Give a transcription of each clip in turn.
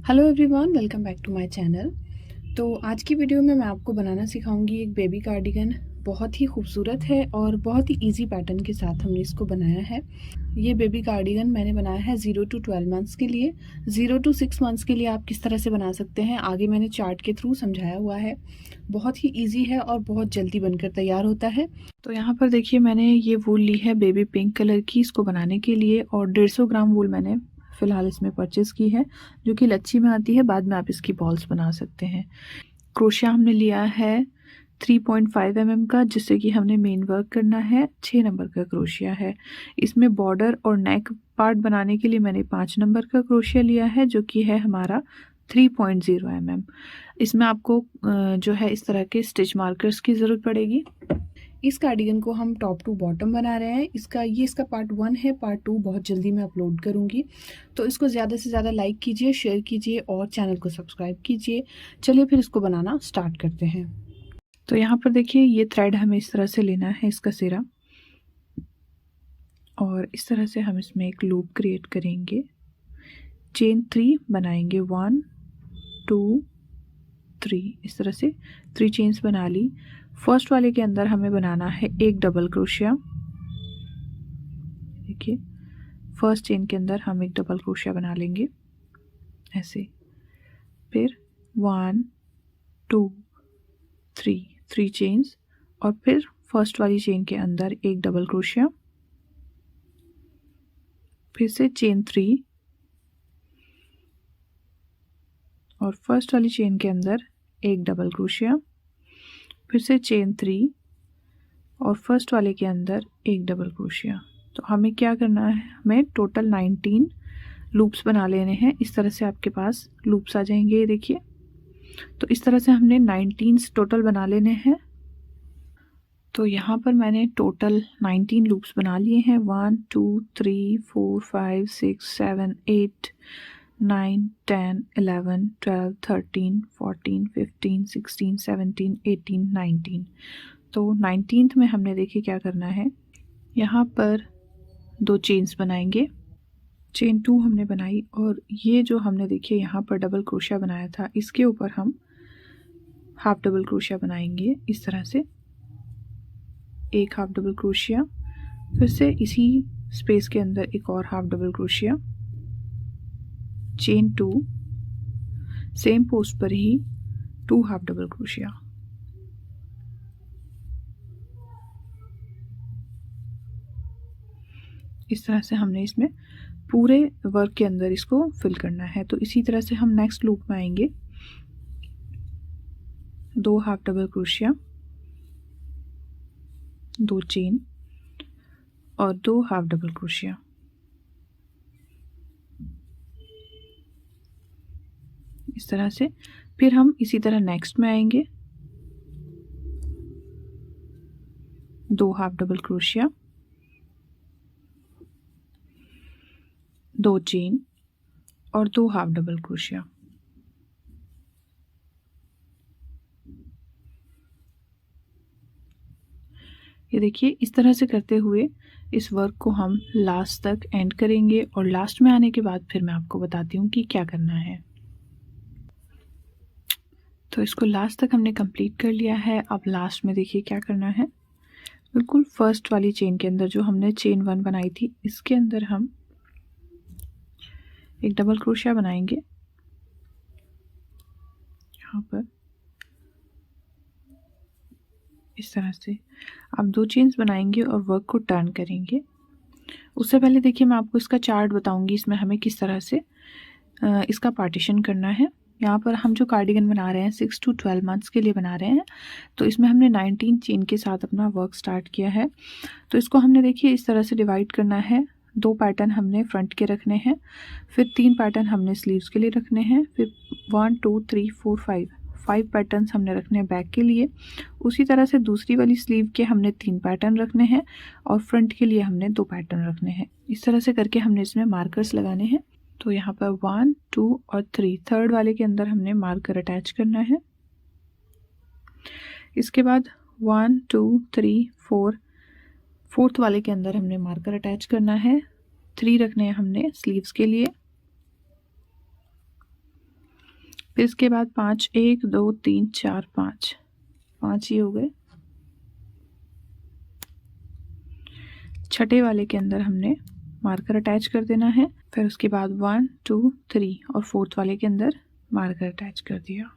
Hello everyone, welcome back to my channel. तो आज की वीडियो में मैं आपको बनाना सिखाऊंगी एक बेबी कार्डिगन। बहुत ही खूबसूरत है और बहुत ही इजी पैटर्न के साथ हमने इसको बनाया है। ये बेबी कार्डिगन मैंने बनाया है 0 to 12 मंथ्स के लिए। 0 to 6 मंथ्स के लिए आप किस तरह से बना सकते हैं आगे मैंने चार्ट के थ्रू समझाया हुआ है। बहुत ही ईजी है और बहुत जल्दी बनकर तैयार होता है। तो यहाँ पर देखिए, मैंने ये वूल ली है बेबी पिंक कलर की इसको बनाने के लिए, और 150 ग्राम वूल मैंने फ़िलहाल इसमें परचेज़ की है, जो कि लच्छी में आती है। बाद में आप इसकी बॉल्स बना सकते हैं। क्रोशिया हमने लिया है 3.5 mm का, जिससे कि हमने मेन वर्क करना है। 6 नंबर का क्रोशिया है। इसमें बॉर्डर और नेक पार्ट बनाने के लिए मैंने 5 नंबर का क्रोशिया लिया है, जो कि है हमारा 3.0 mm। इसमें आपको जो है इस तरह के स्टिच मार्कर्स की ज़रूरत पड़ेगी। इस कार्डिगन को हम टॉप टू बॉटम बना रहे हैं। इसका पार्ट 1 है, पार्ट 2 बहुत जल्दी मैं अपलोड करूँगी। तो इसको ज़्यादा से ज़्यादा लाइक कीजिए, शेयर कीजिए और चैनल को सब्सक्राइब कीजिए। चलिए फिर इसको बनाना स्टार्ट करते हैं। तो यहाँ पर देखिए, ये थ्रेड हमें इस तरह से लेना है, इसका सिरा, और इस तरह से हम इसमें एक लूप क्रिएट करेंगे। चेन 3 बनाएंगे, 1 2 3, इस तरह से 3 चेन्स बना ली। फर्स्ट वाले के अंदर हमें बनाना है एक डबल क्रोशिया। देखिए, फर्स्ट चेन के अंदर हम एक डबल क्रोशिया बना लेंगे ऐसे। फिर 1 2 3 चेन्स, और फिर फर्स्ट वाली चेन के अंदर एक डबल क्रोशिया, फिर से चेन 3, और फर्स्ट वाली चेन के अंदर एक डबल क्रोशिया, फिर से चेन 3, और फर्स्ट वाले के अंदर एक डबल क्रोशिया। तो हमें क्या करना है, हमें टोटल 19 लूप्स बना लेने हैं। इस तरह से आपके पास लूप्स आ जाएंगे, ये देखिए। तो इस तरह से हमने 19 टोटल बना लेने हैं। तो यहाँ पर मैंने टोटल 19 लूप्स बना लिए हैं। 1 2 3 4 5 6 7 8 9 10 11 12 13 14 15 16 17 18 19। तो 19th में हमने देखिए क्या करना है, यहाँ पर 2 चेन्स बनाएंगे। चेन 2 हमने बनाई, और ये जो हमने देखिए यहाँ पर डबल क्रोशिया बनाया था, इसके ऊपर हम हाफ डबल क्रोशिया बनाएंगे इस तरह से। एक हाफ डबल क्रोशिया, फिर से इसी स्पेस के अंदर एक और half double crochet, chain 2, same post पर ही 2 हाफ डबल क्रोशिया। इस तरह से हमने इसमें पूरे वर्क के अंदर इसको फिल करना है। तो इसी तरह से हम नेक्स्ट लूप में आएंगे। 2 हाफ डबल क्रोशिया, 2 चेन और 2 हाफ डबल क्रोशिया। इस तरह से फिर हम इसी तरह नेक्स्ट में आएंगे। 2 हाफ डबल क्रोशिया, 2 चेन और 2 हाफ डबल क्रोशिया। ये देखिए, इस तरह से करते हुए इस वर्क को हम लास्ट तक एंड करेंगे, और लास्ट में आने के बाद फिर मैं आपको बताती हूँ कि क्या करना है। तो इसको लास्ट तक हमने कंप्लीट कर लिया है। अब लास्ट में देखिए क्या करना है, बिल्कुल फर्स्ट वाली चेन के अंदर जो हमने चेन 1 बनाई थी, इसके अंदर हम एक डबल क्रोशिया बनाएंगे यहाँ पर इस तरह से। आप 2 चेन्स बनाएंगे और वर्क को टर्न करेंगे। उससे पहले देखिए, मैं आपको इसका चार्ट बताऊंगी, इसमें हमें किस तरह से इसका पार्टीशन करना है। यहाँ पर हम जो कार्डिगन बना रहे हैं 6 to 12 मंथ्स के लिए बना रहे हैं। तो इसमें हमने 19 चेन के साथ अपना वर्क स्टार्ट किया है। तो इसको हमने देखिए इस तरह से डिवाइड करना है। 2 पैटर्न हमने फ्रंट के रखने हैं, फिर 3 पैटर्न हमने स्लीव्स के लिए रखने हैं, फिर 1 2 3 4 5 पैटर्न्स हमने रखने हैं बैक के लिए। उसी तरह से दूसरी वाली स्लीव के हमने 3 पैटर्न रखने हैं, और फ्रंट के लिए हमने 2 पैटर्न रखने हैं। इस तरह से करके हमने इसमें मार्कर्स लगाने हैं। तो यहाँ पर 1 2 और 3, थर्ड वाले के अंदर हमने मार्कर अटैच करना है। इसके बाद 1 2 3 4, फोर्थ वाले के अंदर हमने मार्कर अटैच करना है। 3 रखने हैं हमने स्लीव्स के लिए, फिर इसके बाद 5, 1 2 3 4 5 5 ही हो गए। छठे वाले के अंदर हमने मार्कर अटैच कर देना है। फिर उसके बाद 1 2 3 और फोर्थ वाले के अंदर मार्कर अटैच कर दिया।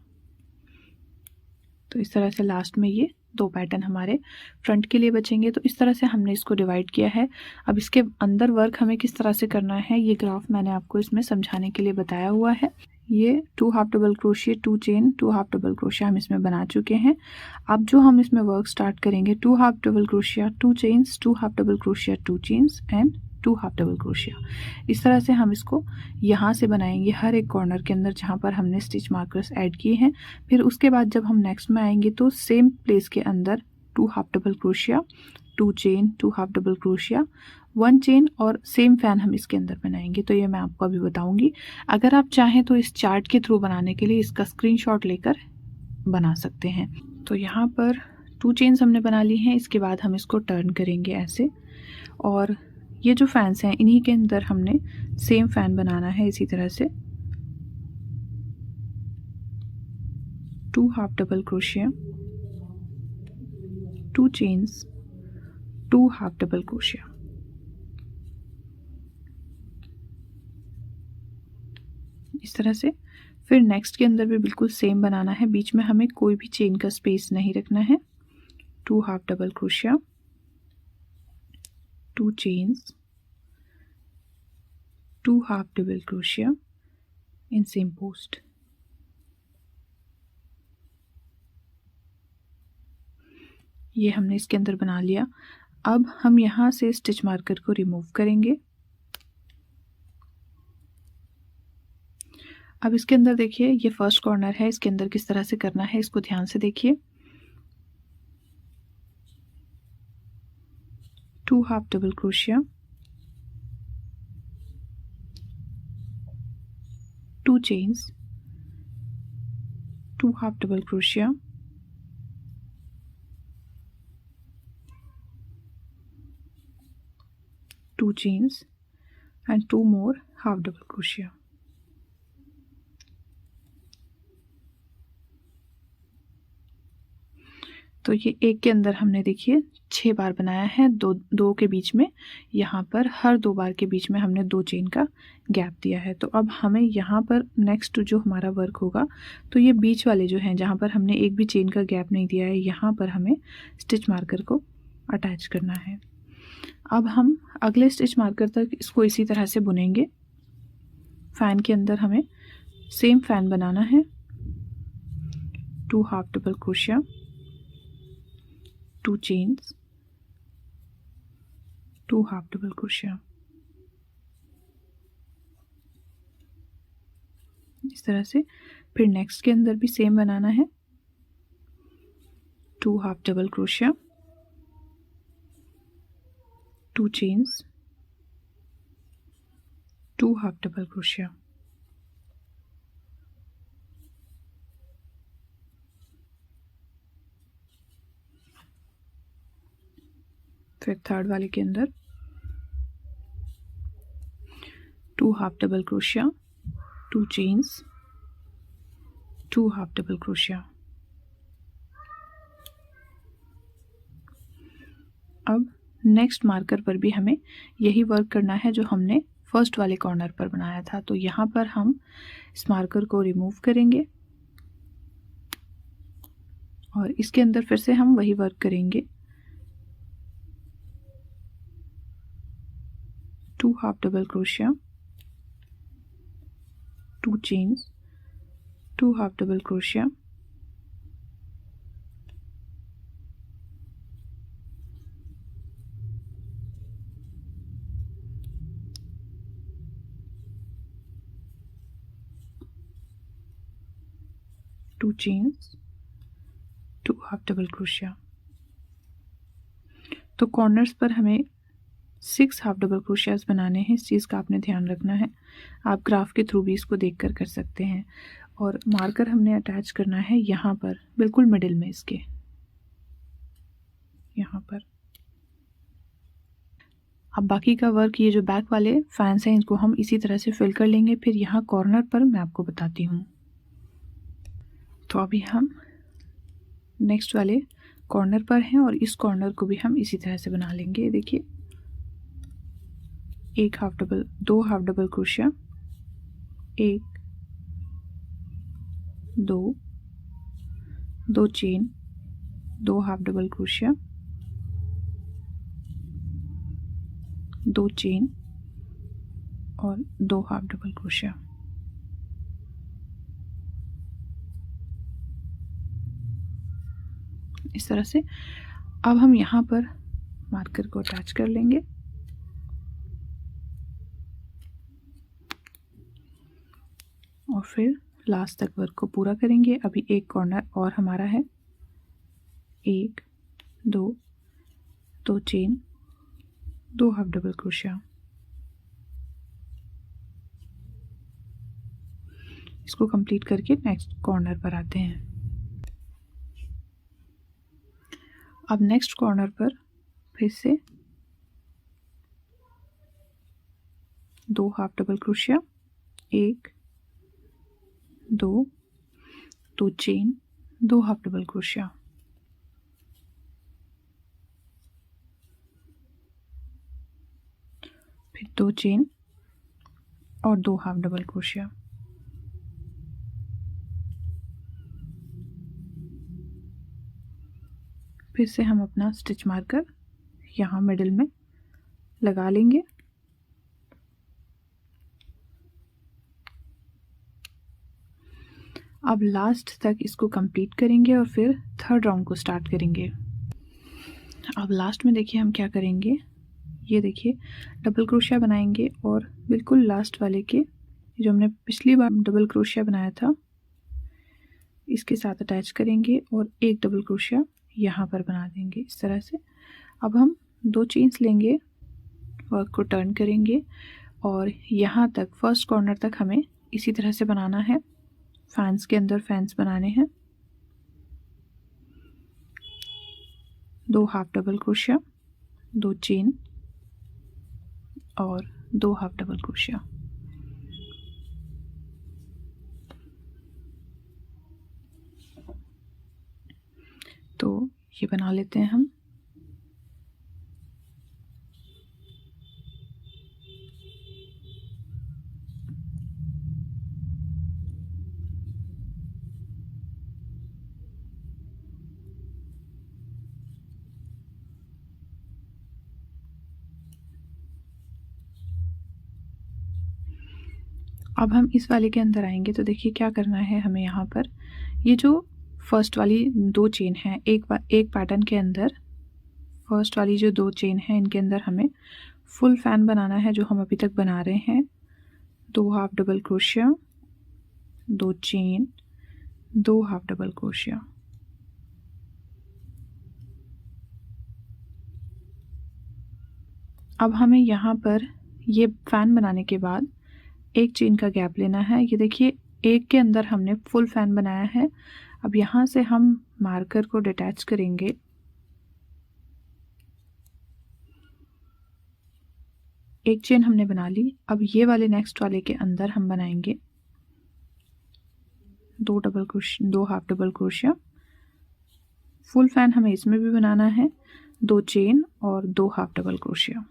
तो इस तरह से लास्ट में ये 2 पैटर्न हमारे फ्रंट के लिए बचेंगे। तो इस तरह से हमने इसको डिवाइड किया है। अब इसके अंदर वर्क हमें किस तरह से करना है, ये ग्राफ मैंने आपको इसमें समझाने के लिए बताया हुआ है। ये 2 half double crochet 2 chain 2 half double crochet हम इसमें बना चुके हैं। अब जो हम इसमें वर्क स्टार्ट करेंगे 2 half double crochet 2 chains 2 half double crochet 2 chains and 2 half double crochet. इस तरह से हम इसको यहाँ से बनाएंगे हर एक कॉर्नर के अंदर जहाँ पर हमने स्टिच मार्कर्स ऐड किए हैं। फिर उसके बाद जब हम नेक्स्ट में आएंगे तो सेम प्लेस के अंदर 2 half double crochet 2 chain 2 half double crochet 1 chain और सेम फैन हम इसके अंदर बनाएंगे। तो ये मैं आपको अभी बताऊंगी। अगर आप चाहें तो इस चार्ट के थ्रू बनाने के लिए इसका स्क्रीनशॉट लेकर बना सकते हैं। तो यहाँ पर 2 चेन्स हमने बना ली हैं। इसके बाद हम इसको टर्न करेंगे ऐसे, और ये जो फैंस हैं इन्हीं के अंदर हमने सेम फैन बनाना है इसी तरह से। 2 half double crochet 2 chains 2 half double crochet. इस तरह से फिर नेक्स्ट के अंदर भी बिल्कुल सेम बनाना है। बीच में हमें कोई भी चेन का स्पेस नहीं रखना है। 2 half double crochet 2 chains 2 half double crochet in same post. ये हमने इसके अंदर बना लिया। अब हम यहाँ से स्टिच मार्कर को रिमूव करेंगे। अब इसके अंदर देखिए ये फर्स्ट कॉर्नर है, इसके अंदर किस तरह से करना है इसको ध्यान से देखिए। 2 half double crochet 2 chains 2 half double crochet 2 chains and 2 more half double crochet। तो ये एक के अंदर हमने देखिए 6 बार बनाया है, दो के बीच में, यहाँ पर हर 2 बार के बीच में हमने 2 चेन का गैप दिया है। तो अब हमें यहाँ पर नेक्स्ट जो हमारा वर्क होगा तो ये बीच वाले जो हैं जहाँ पर हमने एक भी चेन का गैप नहीं दिया है, यहाँ पर हमें स्टिच मार्कर को अटैच करना है। अब हम अगले स्टिच मार्कर तक इसको इसी तरह से बुनेंगे। फैन के अंदर हमें सेम फैन बनाना है। 2 half double crochet 2 chains 2 half double crochet. इस तरह से फिर नेक्स्ट के अंदर भी सेम बनाना है। 2 half double crochet 2 chains 2 half double crochet. फिर थर्ड वाले के अंदर 2 half double crochet 2 chains 2 half double crochet. अब नेक्स्ट मार्कर पर भी हमें यही वर्क करना है जो हमने फर्स्ट वाले कॉर्नर पर बनाया था। तो यहाँ पर हम इस मार्कर को रिमूव करेंगे और इसके अंदर फिर से हम वही वर्क करेंगे। 2 half double crochet 2 chains 2 half double crochet. To chains 2 half double crochet. तो कॉर्नर्स पर हमें 6 हाफ डबल क्रोशियाज बनाने हैं। इस चीज़ का आपने ध्यान रखना है। आप ग्राफ के थ्रू भी इसको देखकर कर सकते हैं। और मार्कर हमने अटैच करना है यहाँ पर, बिल्कुल मिडिल में इसके, यहाँ पर। अब बाकी का वर्क, ये जो बैक वाले फैंस हैं इनको हम इसी तरह से फिल कर लेंगे। फिर यहाँ कॉर्नर पर मैं आपको बताती हूँ। तो अभी हम नेक्स्ट वाले कॉर्नर पर हैं और इस कॉर्नर को भी हम इसी तरह से बना लेंगे। देखिए, एक हाफ डबल, दो हाफ डबल क्रोशिया, एक, दो, दो चेन, दो हाफ डबल क्रोशिया, दो चेन और दो हाफ डबल क्रोशिया। इस तरह से अब हम यहाँ पर मार्कर को अटैच कर लेंगे और फिर लास्ट तक वर्क को पूरा करेंगे। अभी एक कॉर्नर और हमारा है, एक, दो, दो चेन, दो हाफ डबल क्रोशिया। इसको कंप्लीट करके नेक्स्ट कॉर्नर पर आते हैं। अब नेक्स्ट कॉर्नर पर फिर से दो हाफ डबल क्रोशिया, एक, दो, दो चेन, दो हाफ डबल क्रोशिया, फिर दो चेन और दो हाफ डबल क्रोशिया। फिर से हम अपना स्टिच मार्कर यहाँ मिडिल में लगा लेंगे। अब लास्ट तक इसको कंप्लीट करेंगे और फिर थर्ड राउंड को स्टार्ट करेंगे। अब लास्ट में देखिए हम क्या करेंगे, ये देखिए डबल क्रोशिया बनाएंगे और बिल्कुल लास्ट वाले के जो हमने पिछली बार डबल क्रोशिया बनाया था इसके साथ अटैच करेंगे और एक डबल क्रोशिया यहाँ पर बना देंगे इस तरह से। अब हम दो चेन्स लेंगे, वर्क को टर्न करेंगे और यहाँ तक फर्स्ट कॉर्नर तक हमें इसी तरह से बनाना है। फैंस के अंदर फैंस बनाने हैं। दो हाफ डबल क्रोशिया, दो चेन और दो हाफ डबल क्रोशिया। तो ये बना लेते हैं हम। अब हम इस वाले के अंदर आएंगे तो देखिए क्या करना है हमें। यहाँ पर ये जो फर्स्ट वाली दो चेन है, एक पैटर्न के अंदर फर्स्ट वाली जो दो चेन है इनके अंदर हमें फुल फैन बनाना है जो हम अभी तक बना रहे हैं। दो हाफ डबल क्रोशिया, दो चेन, दो हाफ डबल क्रोशिया। अब हमें यहाँ पर ये फैन बनाने के बाद एक चेन का गैप लेना है। ये देखिए एक के अंदर हमने फुल फैन बनाया है। अब यहाँ से हम मार्कर को डिटैच करेंगे। एक चेन हमने बना ली। अब ये वाले नेक्स्ट वाले के अंदर हम बनाएंगे दो half double crochet. Full fan हमें इसमें भी बनाना है, दो चेन और दो हाफ डबल क्रोशिया।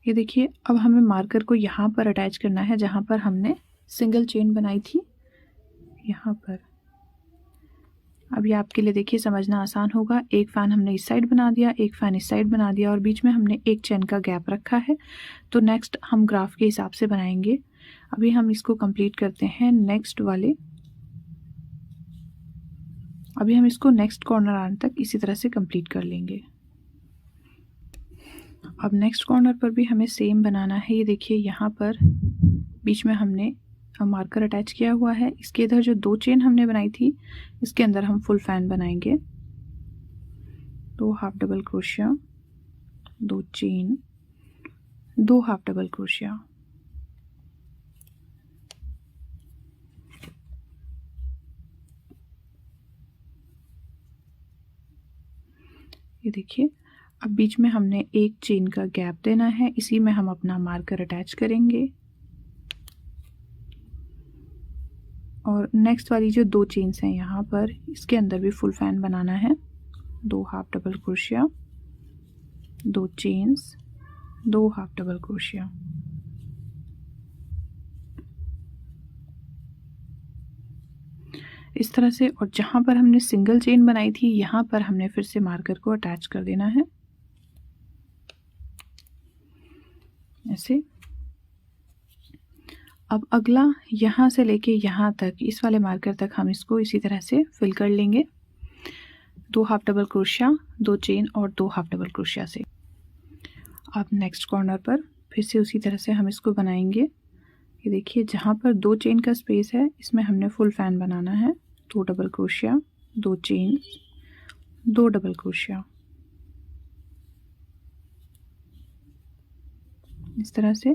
ये देखिए अब हमें मार्कर को यहाँ पर अटैच करना है जहाँ पर हमने सिंगल चेन बनाई थी, यहाँ पर। अब ये आपके लिए देखिए समझना आसान होगा। एक फ़ैन हमने इस साइड बना दिया, एक फ़ैन इस साइड बना दिया और बीच में हमने एक चेन का गैप रखा है। तो नेक्स्ट हम ग्राफ के हिसाब से बनाएंगे। अभी हम इसको कंप्लीट करते हैं नेक्स्ट वाले। अभी हम इसको नेक्स्ट कॉर्नर आने तक इसी तरह से कंप्लीट कर लेंगे। अब नेक्स्ट कॉर्नर पर भी हमें सेम बनाना है। ये देखिए यहाँ पर बीच में हमने मार्कर अटैच किया हुआ है। इसके इधर जो दो चेन हमने बनाई थी इसके अंदर हम फुल फैन बनाएंगे। दो हाफ डबल क्रोशिया, दो चेन, दो हाफ डबल क्रोशिया। ये देखिए अब बीच में हमने एक चेन का गैप देना है, इसी में हम अपना मार्कर अटैच करेंगे और नेक्स्ट वाली जो 2 चेन्स हैं यहाँ पर, इसके अंदर भी फुल फैन बनाना है। 2 half double crochet, 2 chains, 2 half double crochet. इस तरह से, और जहाँ पर हमने सिंगल चेन बनाई थी यहाँ पर हमने फिर से मार्कर को अटैच कर देना है ऐसे। अब अगला यहाँ से लेके यहाँ तक, इस वाले मार्कर तक हम इसको इसी तरह से फिल कर लेंगे। 2 हाफ डबल क्रोशिया, 2 चेन और 2 हाफ डबल क्रोशिया से। अब नेक्स्ट कॉर्नर पर फिर से उसी तरह से हम इसको बनाएंगे। ये देखिए जहाँ पर 2 चेन का स्पेस है इसमें हमने फुल फैन बनाना है। 2 double crochet, 2 chain, 2 double crochet, इस तरह से।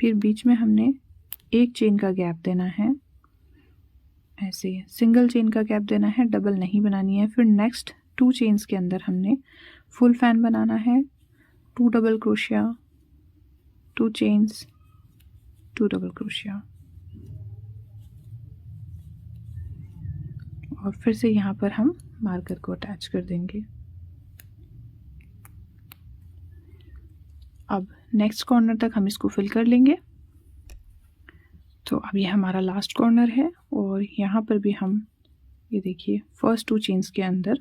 फिर बीच में हमने एक चेन का गैप देना है ऐसे, सिंगल चेन का गैप देना है, डबल नहीं बनानी है। फिर नेक्स्ट 2 चेन्स के अंदर हमने फुल फैन बनाना है। 2 double crochet, 2 chains, 2 double crochet, और फिर से यहाँ पर हम मार्कर को अटैच कर देंगे। अब नेक्स्ट कॉर्नर तक हम इसको फिल कर लेंगे। तो अब ये हमारा लास्ट कॉर्नर है और यहाँ पर भी हम, ये देखिए फर्स्ट 2 चेन्स के अंदर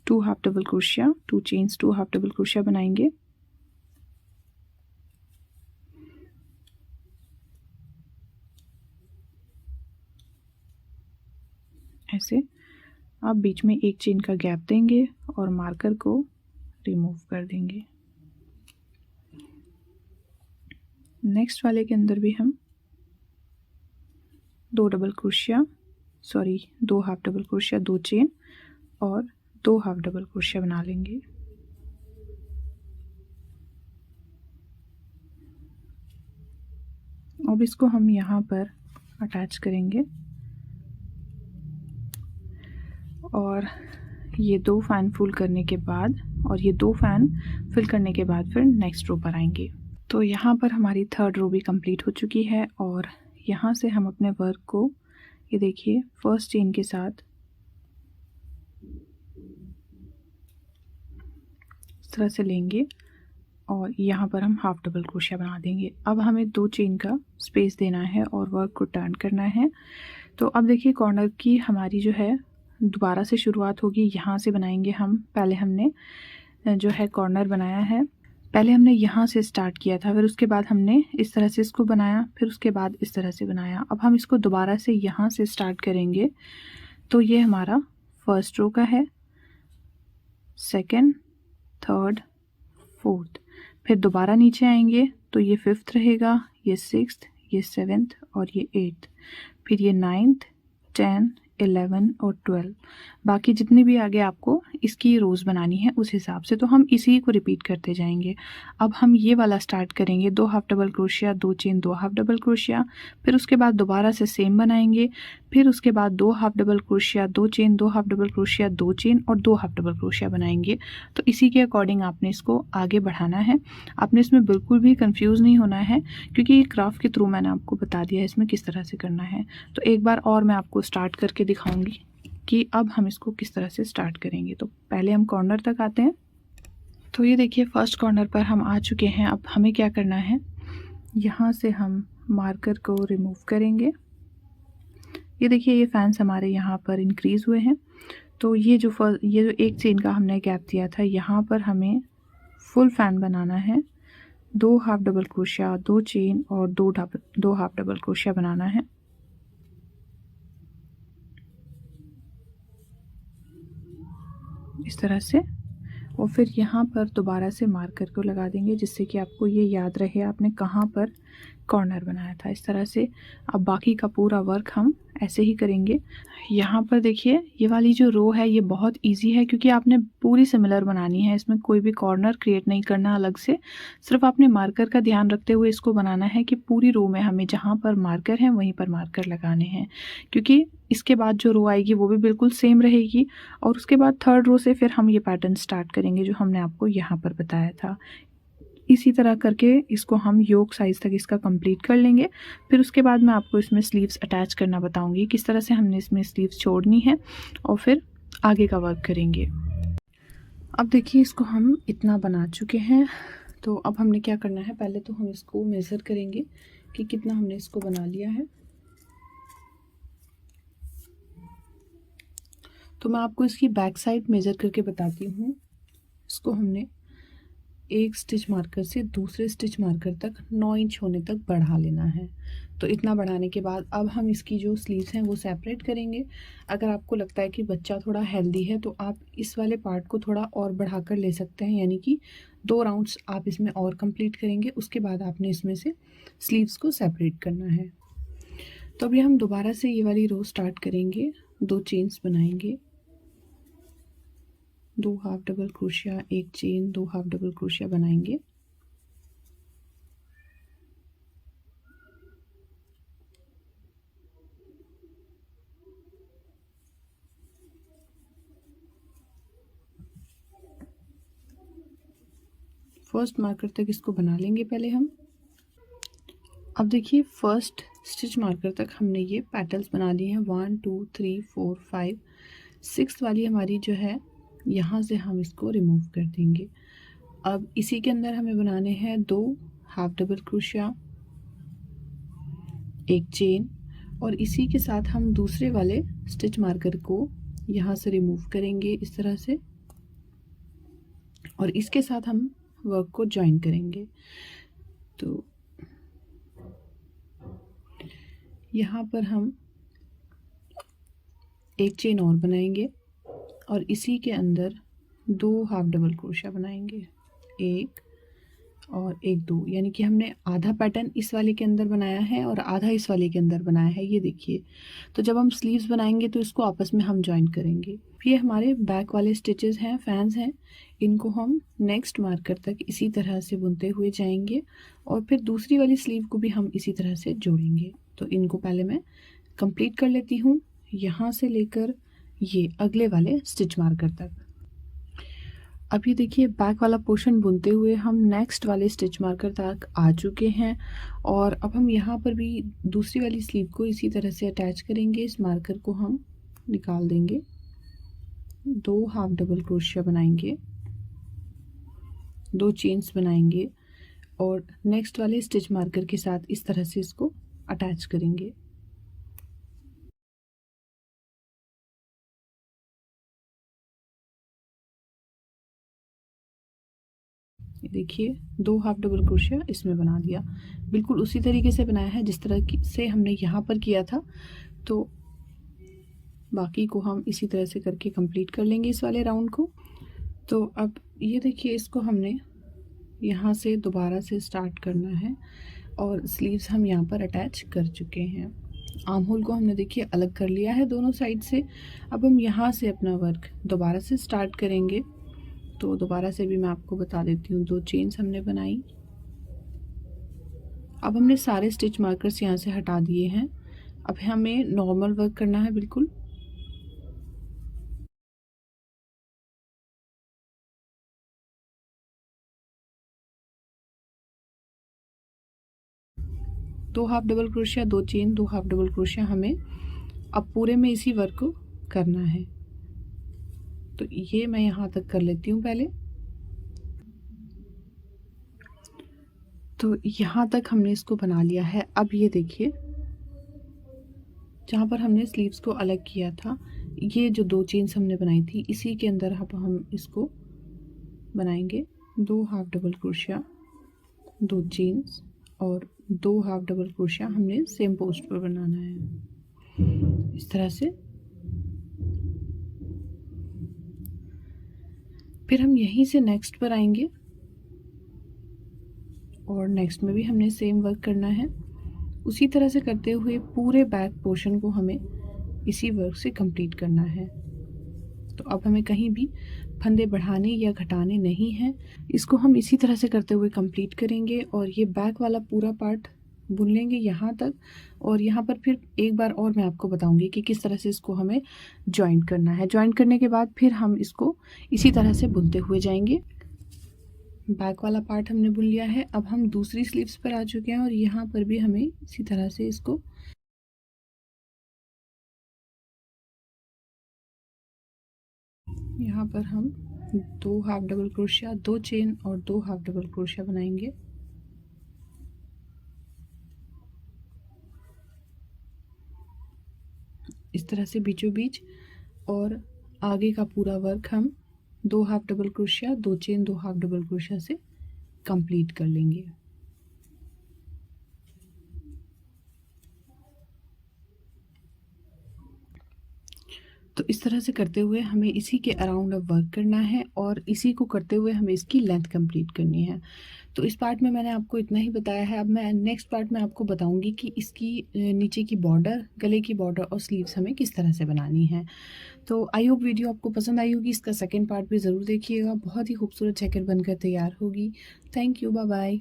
2 half double crochet, 2 chains, 2 half double crochet बनाएंगे। ऐसे अब बीच में एक चेन का गैप देंगे और मार्कर को रिमूव कर देंगे। नेक्स्ट वाले के अंदर भी हम 2 double crochet, sorry 2 half double crochet, 2 chain और 2 हाफ डबल क्रोशिया बना लेंगे। अब इसको हम यहाँ पर अटैच करेंगे और ये 2 फैन फुल करने के बाद, और ये 2 फैन फिल करने के बाद फिर नेक्स्ट रो पर आएंगे। तो यहाँ पर हमारी 3rd रो भी कंप्लीट हो चुकी है और यहाँ से हम अपने वर्क को, ये देखिए फर्स्ट चेन के साथ इस तरह से लेंगे और यहाँ पर हम हाफ डबल क्रोशिया बना देंगे। अब हमें 2 चेन का स्पेस देना है और वर्क को टर्न करना है। तो अब देखिए कॉर्नर की हमारी जो है दोबारा से शुरुआत होगी, यहाँ से बनाएंगे हम। पहले हमने जो है कॉर्नर बनाया है, पहले हमने यहाँ से स्टार्ट किया था, फिर उसके बाद हमने इस तरह से इसको बनाया, फिर उसके बाद इस तरह से बनाया। अब हम इसको दोबारा से यहाँ से स्टार्ट करेंगे। तो ये हमारा फर्स्ट रो का है, सेकंड, थर्ड, फोर्थ, फिर दोबारा नीचे आएंगे तो ये 5th रहेगा, ये 6th, ये 7th और ये 8th, फिर ये 9th, 10, 11 और 12। बाकी जितनी भी आगे आपको इसकी रोज़ बनानी है उस हिसाब से, तो हम इसी को रिपीट करते जाएंगे। अब हम ये वाला स्टार्ट करेंगे, 2 half double crochet, 2 chain, 2 half double crochet, फिर उसके बाद दोबारा से सेम बनाएंगे, फिर उसके बाद 2 half double crochet, 2 chain, 2 half double crochet, 2 chain और 2 हाफ डबल क्रोशिया बनाएंगे। तो इसी के अकॉर्डिंग आपने इसको आगे बढ़ाना है। आपने इसमें बिल्कुल भी कंफ्यूज नहीं होना है, क्योंकि ये क्राफ्ट के थ्रू मैंने आपको बता दिया है इसमें किस तरह से करना है। तो एक बार और मैं आपको स्टार्ट करके दिखाऊंगी कि अब हम इसको किस तरह से स्टार्ट करेंगे। तो पहले हम कॉर्नर तक आते हैं। तो ये देखिए फर्स्ट कॉर्नर पर हम आ चुके हैं। अब हमें क्या करना है, यहाँ से हम मार्कर को रिमूव करेंगे। ये देखिए ये फैंस हमारे यहाँ पर इंक्रीज़ हुए हैं। तो ये जो एक चेन का हमने गैप दिया था, यहाँ पर हमें फुल फैन बनाना है। 2 हाफ डबल क्रोशिया, 2 चेन और 2 हाफ डबल क्रोशिया बनाना है। इस तरह से, और फिर यहाँ पर दोबारा से मार्कर को लगा देंगे, जिससे कि आपको ये याद रहे आपने कहाँ पर कॉर्नर बनाया था। इस तरह से अब बाकी का पूरा वर्क हम ऐसे ही करेंगे। यहाँ पर देखिए ये वाली जो रो है ये बहुत इजी है, क्योंकि आपने पूरी सिमिलर बनानी है, इसमें कोई भी कॉर्नर क्रिएट नहीं करना अलग से। सिर्फ आपने मार्कर का ध्यान रखते हुए इसको बनाना है कि पूरी रो में हमें जहाँ पर मार्कर हैं वहीं पर मार्कर लगाने हैं, क्योंकि इसके बाद जो रो आएगी वो भी बिल्कुल सेम रहेगी। और उसके बाद थर्ड रो से फिर हम ये पैटर्न स्टार्ट करेंगे जो हमने आपको यहाँ पर बताया था। इसी तरह करके इसको हम योक साइज़ तक इसका कंप्लीट कर लेंगे। फिर उसके बाद मैं आपको इसमें स्लीव्स अटैच करना बताऊंगी, किस तरह से हमने इसमें स्लीव्स छोड़नी है, और फिर आगे का वर्क करेंगे। अब देखिए इसको हम इतना बना चुके हैं, तो अब हमने क्या करना है, पहले तो हम इसको मेज़र करेंगे कि कितना हमने इसको बना लिया है। तो मैं आपको इसकी बैक साइड मेज़र करके बताती हूँ। इसको हमने एक स्टिच मार्कर से दूसरे स्टिच मार्कर तक 9 इंच होने तक बढ़ा लेना है। तो इतना बढ़ाने के बाद अब हम इसकी जो स्लीव्स हैं वो सेपरेट करेंगे। अगर आपको लगता है कि बच्चा थोड़ा हेल्दी है तो आप इस वाले पार्ट को थोड़ा और बढ़ा कर ले सकते हैं, यानी कि 2 राउंड्स आप इसमें और कंप्लीट करेंगे। उसके बाद आपने इसमें से स्लीव्स को सेपरेट करना है। तो अभी हम दोबारा से ये वाली रो स्टार्ट करेंगे। 2 चेन्स बनाएंगे, 2 half double crochet, 1 chain, 2 half double crochet बनाएंगे। फर्स्ट मार्कर तक इसको बना लेंगे पहले हम। अब देखिए फर्स्ट स्टिच मार्कर तक हमने ये पेटल्स बना लिए हैं, 1 2 3 4 5। 6th वाली हमारी जो है यहाँ से हम इसको रिमूव कर देंगे। अब इसी के अंदर हमें बनाने हैं 2 हाफ डबल क्रोशिया, 1 चेन, और इसी के साथ हम दूसरे वाले स्टिच मार्कर को यहाँ से रिमूव करेंगे इस तरह से, और इसके साथ हम वर्क को ज्वाइन करेंगे। तो यहाँ पर हम एक चेन और बनाएंगे और इसी के अंदर 2 हाफ डबल क्रोशिया बनाएंगे, 1 और 1 2, यानी कि हमने आधा पैटर्न इस वाले के अंदर बनाया है और आधा इस वाले के अंदर बनाया है, ये देखिए। तो जब हम स्लीव्स बनाएंगे तो इसको आपस में हम ज्वाइन करेंगे। ये हमारे बैक वाले स्टिचेस हैं, फैंस हैं, इनको हम नेक्स्ट मार्कर तक इसी तरह से बुनते हुए जाएंगे और फिर दूसरी वाली स्लीव को भी हम इसी तरह से जोड़ेंगे। तो इनको पहले मैं कंप्लीट कर लेती हूँ, यहाँ से लेकर ये अगले वाले स्टिच मार्कर तक। अब ये देखिए बैक वाला पोर्शन बुनते हुए हम नेक्स्ट वाले स्टिच मार्कर तक आ चुके हैं, और अब हम यहाँ पर भी दूसरी वाली स्लीव को इसी तरह से अटैच करेंगे। इस मार्कर को हम निकाल देंगे, 2 हाफ डबल क्रोशिया बनाएंगे, 2 चेन्स बनाएंगे और नेक्स्ट वाले स्टिच मार्कर के साथ इस तरह से इसको अटैच करेंगे। देखिए 2 हाफ डबल क्रोशिया इसमें बना दिया, बिल्कुल उसी तरीके से बनाया है जिस तरह से हमने यहाँ पर किया था। तो बाकी को हम इसी तरह से करके कंप्लीट कर लेंगे इस वाले राउंड को। तो अब ये देखिए इसको हमने यहाँ से दोबारा से स्टार्ट करना है और स्लीव्स हम यहाँ पर अटैच कर चुके हैं। आर्म होल को हमने देखिए अलग कर लिया है दोनों साइड से। अब हम यहाँ से अपना वर्क दोबारा से स्टार्ट करेंगे। तो दोबारा से भी मैं आपको बता देती हूँ, 2 चेन्स हमने बनाई। अब हमने सारे स्टिच मार्कर्स यहाँ से हटा दिए हैं। अब हमें नॉर्मल वर्क करना है बिल्कुल। दो half double crochet, 2 chain, 2 half double crochet, हमें अब पूरे में इसी वर्क को करना है। तो ये मैं यहाँ तक कर लेती हूँ पहले। तो यहाँ तक हमने इसको बना लिया है। अब ये देखिए जहाँ पर हमने स्लीव्स को अलग किया था, ये जो 2 चेन्स हमने बनाई थी इसी के अंदर अब हम इसको बनाएंगे। 2 हाफ डबल क्रोशिया, 2 चेन्स और 2 हाफ डबल क्रोशिया हमने सेम पोस्ट पर बनाना है इस तरह से। फिर हम यहीं से नेक्स्ट पर आएंगे और नेक्स्ट में भी हमने सेम वर्क करना है। उसी तरह से करते हुए पूरे बैक पोर्शन को हमें इसी वर्क से कंप्लीट करना है। तो अब हमें कहीं भी फंदे बढ़ाने या घटाने नहीं हैं। इसको हम इसी तरह से करते हुए कंप्लीट करेंगे और ये बैक वाला पूरा पार्ट बुन लेंगे यहाँ तक। और यहाँ पर फिर एक बार और मैं आपको बताऊंगी कि किस तरह से इसको हमें जॉइंट करना है। जॉइंट करने के बाद फिर हम इसको इसी तरह से बुनते हुए जाएंगे। बैक वाला पार्ट हमने बुन लिया है। अब हम दूसरी स्लीव्स पर आ चुके हैं और यहाँ पर भी हमें इसी तरह से इसको यहाँ पर हम 2 हाफ डबल क्रोशिया, 2 चेन और 2 हाफ डबल क्रोशिया बनाएंगे। इस तरह से बीचों बीच, और आगे का पूरा वर्क हम 2 half double crochet, 2 chain, 2 half double crochet से कंप्लीट कर लेंगे। तो इस तरह से करते हुए हमें इसी के अराउंड अब वर्क करना है और इसी को करते हुए हमें इसकी लेंथ कंप्लीट करनी है। तो इस पार्ट में मैंने आपको इतना ही बताया है। अब मैं नेक्स्ट पार्ट में आपको बताऊंगी कि इसकी नीचे की बॉर्डर, गले की बॉर्डर और स्लीव्स हमें किस तरह से बनानी है। तो आई होप वीडियो आपको पसंद आई होगी। इसका सेकेंड पार्ट भी ज़रूर देखिएगा। बहुत ही खूबसूरत जैकेट बनकर तैयार होगी। Thank you, bye bye.